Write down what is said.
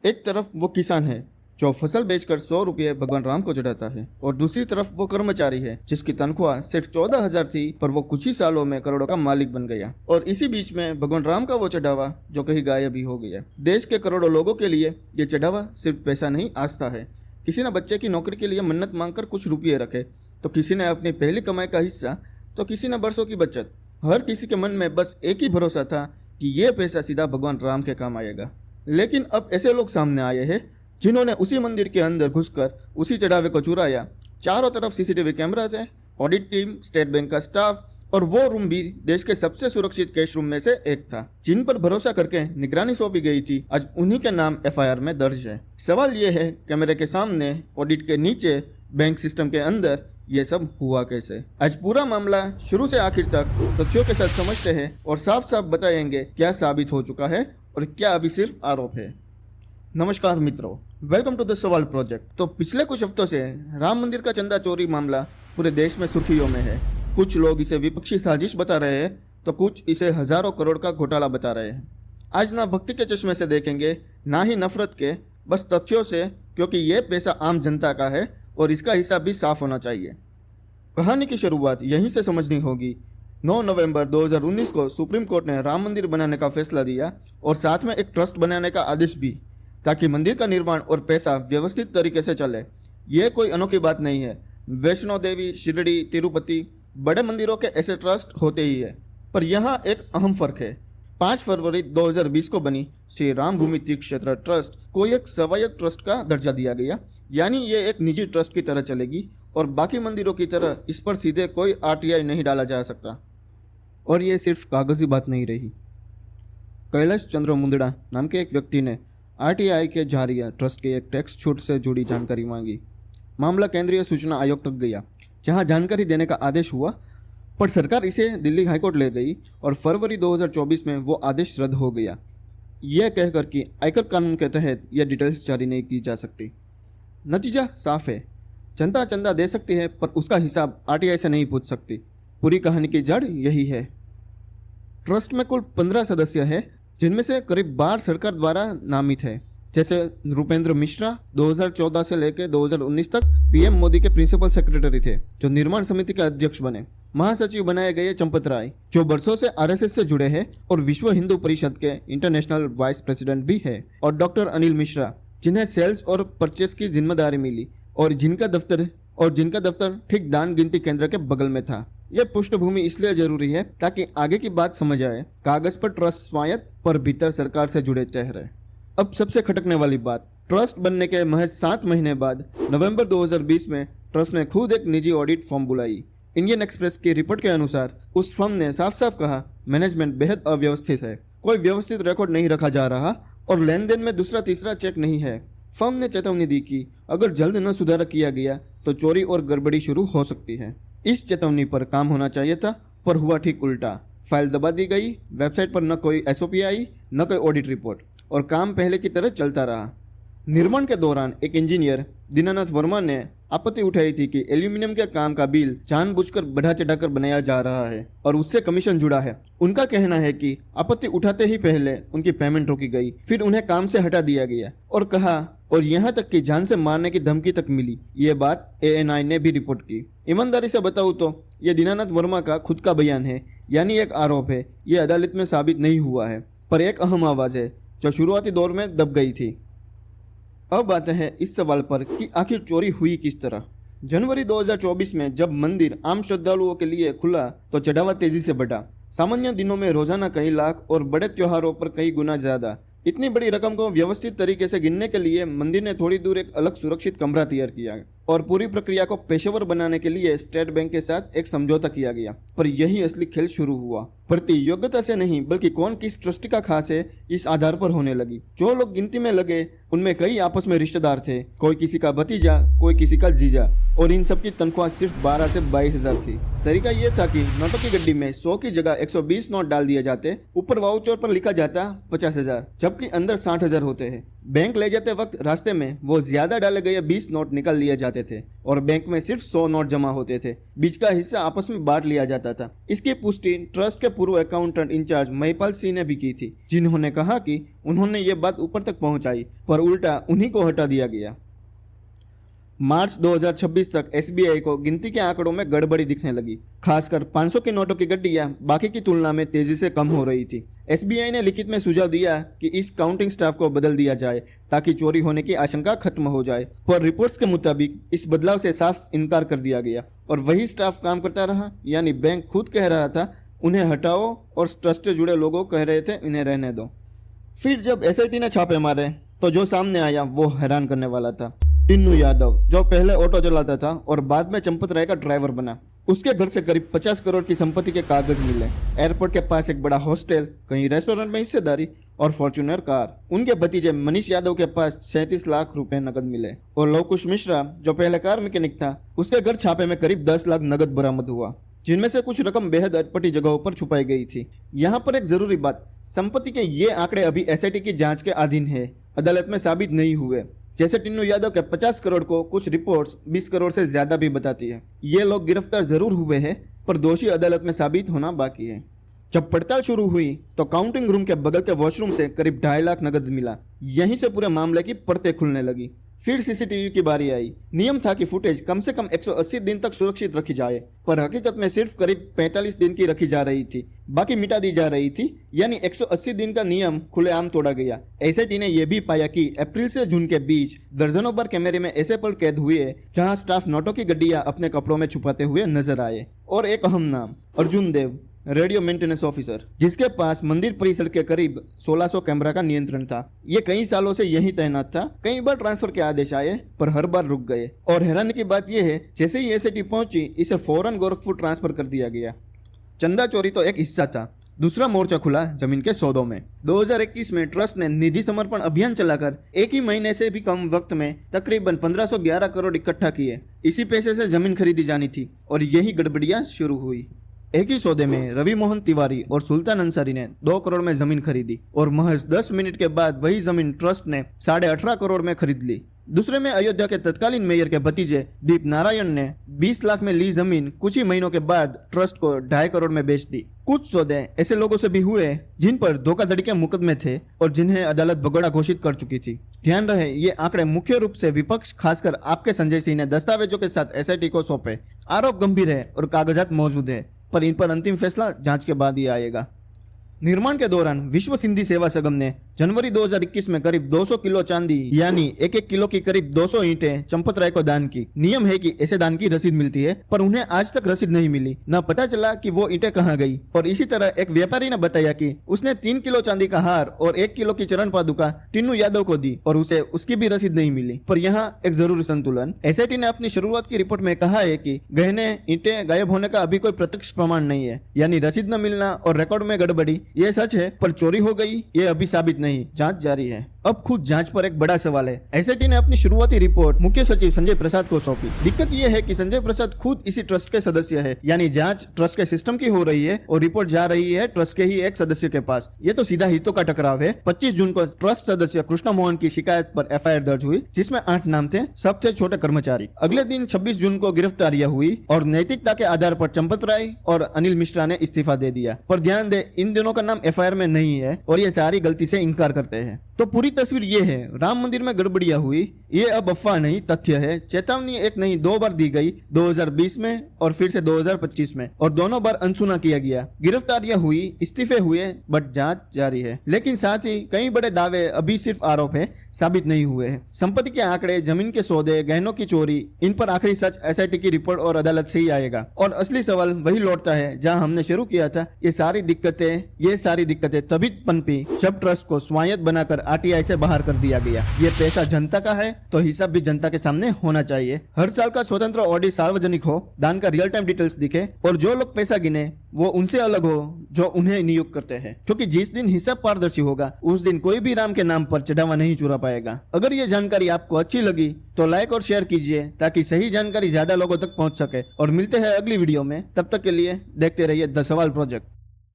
एक तरफ वो किसान है जो फसल बेचकर 100 रुपये भगवान राम को चढ़ाता है, और दूसरी तरफ वो कर्मचारी है जिसकी तनख्वाह सिर्फ 14,000 थी, पर वो कुछ ही सालों में करोड़ों का मालिक बन गया। और इसी बीच में भगवान राम का वो चढ़ावा जो कहीं गायब ही हो गया। देश के करोड़ों लोगों के लिए ये चढ़ावा सिर्फ पैसा नहीं, आस्था है। किसी ने बच्चे की नौकरी के लिए मन्नत मांगकर कुछ रुपये रखे, तो किसी ने अपनी पहली कमाई का हिस्सा, तो किसी ने बरसों की बचत। हर किसी के मन में बस एक ही भरोसा था कि ये पैसा सीधा भगवान राम के काम आएगा। लेकिन अब ऐसे लोग सामने आए हैं जिन्होंने उसी मंदिर के अंदर घुसकर उसी चढ़ावे को चुराया। चारों तरफ सीसीटीवी कैमरा थे, ऑडिट टीम, स्टेट बैंक का स्टाफ, और वो रूम भी देश के सबसे सुरक्षित कैश रूम में से एक था। जिन पर भरोसा करके निगरानी सौंपी गई थी, आज उन्हीं के नाम एफआईआर में दर्ज है। सवाल ये है, कैमरे के सामने, ऑडिट के नीचे, बैंक सिस्टम के अंदर ये सब हुआ कैसे? आज पूरा मामला शुरू से आखिर तक तथ्यों के साथ समझते हैं और साफ साफ बताएंगे क्या साबित हो चुका है और क्या अभी सिर्फ आरोप है। नमस्कार मित्रों, वेलकम टू द सवाल प्रोजेक्ट। तो पिछले कुछ हफ्तों से राम मंदिर का चंदा चोरी मामला पूरे देश में सुर्खियों में है। कुछ लोग इसे विपक्षी साजिश बता रहे हैं, तो कुछ इसे हजारों करोड़ का घोटाला बता रहे हैं। आज ना भक्ति के चश्मे से देखेंगे, ना ही नफरत के, बस तथ्यों से, क्योंकि ये पैसा आम जनता का है और इसका हिसाब भी साफ होना चाहिए। कहानी की शुरुआत यहीं से समझनी होगी। 9 नवंबर 2019 को सुप्रीम कोर्ट ने राम मंदिर बनाने का फैसला दिया और साथ में एक ट्रस्ट बनाने का आदेश भी, ताकि मंदिर का निर्माण और पैसा व्यवस्थित तरीके से चले। ये कोई अनोखी बात नहीं है। वैष्णो देवी, शिरडी, तिरुपति, बड़े मंदिरों के ऐसे ट्रस्ट होते ही है। पर यहाँ एक अहम फर्क है। 5 फरवरी 2020 को बनी श्री राम भूमि तीर्थ क्षेत्र ट्रस्ट को एक स्वायत्त ट्रस्ट का दर्जा दिया गया, यानी ये एक निजी ट्रस्ट की तरह चलेगी और बाकी मंदिरों की तरह इस पर सीधे कोई आरटीआई नहीं डाला जा सकता। और ये सिर्फ कागजी बात नहीं रही। कैलाश चंद्र मुंदड़ा नाम के एक व्यक्ति ने आरटीआई के जरिए ट्रस्ट के एक टैक्स छूट से जुड़ी जानकारी मांगी। मामला केंद्रीय सूचना आयोग तक गया, जहां जानकारी देने का आदेश हुआ, पर सरकार इसे दिल्ली हाईकोर्ट ले गई और फरवरी 2024 में वो आदेश रद्द हो गया, यह कहकर कि आयकर कानून के तहत यह डिटेल्स जारी नहीं की जा सकती। नतीजा साफ है, जनता चंदा दे सकती है पर उसका हिसाब आरटीआई से नहीं पूछ सकती। पूरी कहानी की जड़ यही है। ट्रस्ट में कुल 15 सदस्य हैं, जिनमें से करीब 12 सरकार द्वारा नामित है, जैसे नृपेंद्र मिश्रा 2014 से लेकर 2019 तक पीएम मोदी के प्रिंसिपल सेक्रेटरी थे, जो निर्माण समिति के अध्यक्ष बने। महासचिव बनाए गए चंपत राय, जो बरसों से आरएसएस से जुड़े हैं और विश्व हिंदू परिषद के इंटरनेशनल वाइस प्रेसिडेंट भी है, और डॉक्टर अनिल मिश्रा, जिन्हें सेल्स और परचेस की जिम्मेदारी मिली और जिनका दफ्तर ठीक दान गिनती केंद्र के बगल में था। यह पृष्ठभूमि इसलिए जरूरी है ताकि आगे की बात समझ आए। कागज पर ट्रस्ट स्वायत्त, पर भीतर सरकार से जुड़े चेहरे। अब सबसे खटकने वाली बात, ट्रस्ट बनने के महज 7 महीने बाद नवंबर 2020 में ट्रस्ट ने खुद एक निजी ऑडिट फर्म बुलाई। इंडियन एक्सप्रेस की रिपोर्ट के अनुसार उस फर्म ने साफ साफ कहा, मैनेजमेंट बेहद अव्यवस्थित है, कोई व्यवस्थित रिकॉर्ड नहीं रखा जा रहा और लेन देन में दूसरा तीसरा चेक नहीं है। फर्म ने चेतावनी दी कि अगर जल्द न सुधार किया गया तो चोरी और गड़बड़ी शुरू हो सकती है। इस चेतावनी पर काम होना चाहिए था, पर हुआ ठीक उल्टा। फाइल दबा दी गई, वेबसाइट पर न कोई एसओपी आई, न कोई ऑडिट रिपोर्ट, और काम पहले की तरह चलता रहा। निर्माण के दौरान एक इंजीनियर दीनानाथ वर्मा ने आपत्ति उठाई थी कि एल्यूमिनियम के काम का बिल जानबूझकर बढ़ा चढ़ाकर बनाया जा रहा है और उससे कमीशन जुड़ा है। उनका कहना है कि आपत्ति उठाते ही पहले उनकी पेमेंट रोकी गई, फिर उन्हें काम से हटा दिया गया और कहा, और यहाँ तक कि जान से मारने की धमकी तक मिली। ये बात एएनआई ने भी रिपोर्ट की। ईमानदारी से बताऊँ तो ये दीनानाथ वर्मा का खुद का बयान है, यानी एक आरोप है। ये अदालत में साबित नहीं हुआ है, पर एक अहम आवाज़ है जो शुरुआती दौर में दब गई थी। अब आते हैं इस सवाल पर कि आखिर चोरी हुई किस तरह। जनवरी 2024 में जब मंदिर आम श्रद्धालुओं के लिए खुला तो चढ़ावा तेजी से बढ़ा। सामान्य दिनों में रोजाना कई लाख और बड़े त्योहारों पर कई गुना ज्यादा। इतनी बड़ी रकम को व्यवस्थित तरीके से गिनने के लिए मंदिर ने थोड़ी दूर एक अलग सुरक्षित कमरा तैयार किया और पूरी प्रक्रिया को पेशेवर बनाने के लिए स्टेट बैंक के साथ एक समझौता किया गया। पर यही असली खेल शुरू हुआ। भर्ती योग्यता से नहीं, बल्कि कौन किस ट्रस्टी का खास है, इस आधार पर होने लगी। जो लोग गिनती में लगे उनमें कई आपस में रिश्तेदार थे, कोई किसी का भतीजा, कोई किसी का जीजा, और इन सब की तनख्वाह सिर्फ 12 से 22,000 थी। तरीका यह था कि नोटों की गड्डी में 100 की जगह 120 नोट डाल दिए जाते, ऊपर वाउचर पर लिखा जाता 50,000, जबकि अंदर 60,000 होते हैं। बैंक ले जाते वक्त रास्ते में वो ज्यादा डाले गए 20 नोट निकाल लिए जाते थे और बैंक में सिर्फ 100 नोट जमा होते थे। बीच का हिस्सा आपस में बांट लिया जाता था। इसकी पुष्टि ट्रस्ट के पूर्व अकाउंटेंट इंचार्ज महिपाल सिंह ने भी की थी, जिन्होंने कहा कि उन्होंने ये बात ऊपर तक पहुंचाई पर उल्टा उन्हीं को हटा दिया गया। मार्च 2026 तक एसबीआई को गिनती के आंकड़ों में गड़बड़ी दिखने लगी। खासकर 500 के नोटों की गड्डियां बाकी की तुलना में तेजी से कम हो रही थी। एसबीआई ने लिखित में सुझाव दिया कि इस काउंटिंग स्टाफ को बदल दिया जाए ताकि चोरी होने की आशंका खत्म हो जाए, पर रिपोर्ट्स के मुताबिक इस बदलाव से साफ इनकार कर दिया गया और वही स्टाफ काम करता रहा। यानी बैंक खुद कह रहा था उन्हें हटाओ और ट्रस्ट से जुड़े लोगों कह रहे थे इन्हें रहने दो। फिर जब एसआईटी ने छापे मारे तो जो सामने आया वो हैरान करने वाला था। टिन्नू यादव, जो पहले ऑटो चलाता था और बाद में चंपत राय का ड्राइवर बना, उसके घर से करीब 50 करोड़ की संपत्ति के कागज मिले। एयरपोर्ट के पास एक बड़ा हॉस्टल, कहीं रेस्टोरेंट में हिस्सेदारी और फॉर्च्यूनर कार। उनके भतीजे मनीष यादव के पास 37 लाख रुपए नकद मिले और लवकुश मिश्रा, जो पहले कार मैकेनिक था, उसके घर छापे में करीब 10 लाख नकद बरामद हुआ, जिनमें से कुछ रकम बेहद अटपटी जगहों पर छुपाई गई थी। यहाँ पर एक जरूरी बात, संपत्ति के ये आंकड़े अभी एसआईटी की जांच के अधीन है, अदालत में साबित नहीं हुए। जैसे टिन्नू यादव के 50 करोड़ को कुछ रिपोर्ट्स 20 करोड़ से ज्यादा भी बताती है। ये लोग गिरफ्तार जरूर हुए हैं पर दोषी अदालत में साबित होना बाकी है। जब पड़ताल शुरू हुई तो काउंटिंग रूम के बगल के वॉशरूम से करीब 2.5 लाख नकद मिला। यहीं से पूरे मामले की परतें खुलने लगी। फिर सीसीटीवी की बारी आई। नियम था कि फुटेज कम से कम 180 दिन तक सुरक्षित रखी जाए, पर हकीकत में सिर्फ करीब 45 दिन की रखी जा रही थी, बाकी मिटा दी जा रही थी। यानी 180 दिन का नियम खुलेआम तोड़ा गया। एसआईटी ने यह भी पाया कि अप्रैल से जून के बीच दर्जनों बार कैमरे में ऐसे पल कैद हुए जहां स्टाफ नोटों की गड्डियां अपने कपड़ों में छुपाते हुए नजर आए। और एक अहम नाम, अर्जुन देव, रेडियो मेंटेनेंस ऑफिसर, जिसके पास मंदिर परिसर के करीब 1600 कैमरा का नियंत्रण था। ये कई सालों से यहीं तैनात था। कई बार ट्रांसफर के आदेश आए पर हर बार रुक गए। और हैरानी की बात यह है, जैसे ही एसआईटी पहुंची इसे फौरन गोरखपुर ट्रांसफर कर दिया गया। चंदा चोरी तो एक हिस्सा था, दूसरा मोर्चा खुला जमीन के सौदों में। 2021 में ट्रस्ट ने निधि समर्पण अभियान चलाकर एक ही महीने से भी कम वक्त में तकरीबन 1511 करोड़ इकट्ठा किए। इसी पैसे से जमीन खरीदी जानी थी और यही गड़बड़ियां शुरू हुई। एक ही सौदे में रवि मोहन तिवारी और सुल्तान अंसारी ने 2 करोड़ में जमीन खरीदी और महज 10 मिनट के बाद वही जमीन ट्रस्ट ने 18.5 करोड़ में खरीद ली। दूसरे में अयोध्या के तत्कालीन मेयर के भतीजे दीप नारायण ने 20 लाख में ली जमीन कुछ ही महीनों के बाद ट्रस्ट को 2.5 करोड़ में बेच दी। कुछ सौदे ऐसे लोगों से भी हुए जिन पर धोखाधड़ी के मुकदमे थे और जिन्हें अदालत भगोड़ा घोषित कर चुकी थी। ध्यान रहे, ये आंकड़े मुख्य रूप से विपक्ष, खासकर आपके संजय सिंह ने दस्तावेजों के साथ एसआईटी को सौंपे। आरोप गंभीर है और कागजात मौजूद है, पर इन पर अंतिम फैसला जांच के बाद ही आएगा। निर्माण के दौरान विश्व सिंधी सेवा संगम ने जनवरी 2021 में करीब 200 किलो चांदी यानी 1-1 किलो की करीब 200 ईंटें चंपत राय को दान की। नियम है कि ऐसे दान की रसीद मिलती है, पर उन्हें आज तक रसीद नहीं मिली, न पता चला कि वो ईंटें कहाँ गई। और इसी तरह एक व्यापारी ने बताया कि उसने 3 किलो चांदी का हार और 1 किलो की चरण पादुका टिन्नू यादव को दी और उसे उसकी भी रसीद नहीं मिली। पर यहाँ एक जरूरी संतुलन। एसआईटी ने अपनी शुरुआत की रिपोर्ट में कहा है कि गहने, ईंटें गायब होने का अभी कोई प्रत्यक्ष प्रमाण नहीं है, यानी रसीद न मिलना और रिकॉर्ड में गड़बड़ी ये सच है, पर चोरी हो गई ये अभी साबित नहीं। जांच जारी है। अब खुद जांच पर एक बड़ा सवाल है। एसआईटी ने अपनी शुरुआती रिपोर्ट मुख्य सचिव संजय प्रसाद को सौंपी। दिक्कत यह है कि संजय प्रसाद खुद इसी ट्रस्ट के सदस्य है, यानी जांच ट्रस्ट के सिस्टम की हो रही है और रिपोर्ट जा रही है ट्रस्ट के ही एक सदस्य के पास। ये तो सीधा हितों का टकराव है। 25 जून को ट्रस्ट सदस्य कृष्णा मोहन की शिकायत पर एफआईआर दर्ज हुई, जिसमें 8 नाम थे, सब थे छोटे कर्मचारी। अगले दिन 26 जून को गिरफ्तारियां हुई और नैतिकता के आधार पर चंपत राय और अनिल मिश्रा ने इस्तीफा दे दिया। पर ध्यान दे, इन दोनों का नाम एफआईआर में नहीं है और ये सारी गलती से इनकार करते हैं। तो पूरी तस्वीर ये है, राम मंदिर में गड़बड़ियां हुई, ये अब अफवाह नहीं तथ्य है। चेतावनी एक नहीं 2 बार दी गई, 2020 में और फिर से 2025 में, और दोनों बार अनसुना किया गया। गिरफ्तारियां हुई, इस्तीफे हुए, बट जांच जारी है। लेकिन साथ ही कई बड़े दावे अभी सिर्फ आरोप है, साबित नहीं हुए हैं। संपत्ति के आंकड़े, जमीन के सौदे, गहनों की चोरी, इन पर आखिरी सच एसआईटी की रिपोर्ट और अदालत से ही आएगा। और असली सवाल वही लौटता है जहां हमने शुरू किया था। ये सारी दिक्कतें तभी पनपी जब ट्रस्ट को स्वायत्त बनाकर आरटीआई से बाहर कर दिया गया। ये पैसा जनता का है तो हिसाब भी जनता के सामने होना चाहिए। हर साल का स्वतंत्र ऑडिट सार्वजनिक हो, दान का रियल टाइम डिटेल्स दिखे और जो लोग पैसा गिने वो उनसे अलग हो जो उन्हें नियुक्त करते हैं, क्योंकि जिस दिन हिसाब पारदर्शी होगा उस दिन कोई भी राम के नाम पर चढ़ावा नहीं चुरा पाएगा। अगर ये जानकारी आपको अच्छी लगी तो लाइक और शेयर कीजिए ताकि सही जानकारी ज्यादा लोगों तक पहुंच सके। और मिलते हैं अगली वीडियो में, तब तक के लिए देखते रहिए द सवाल प्रोजेक्ट।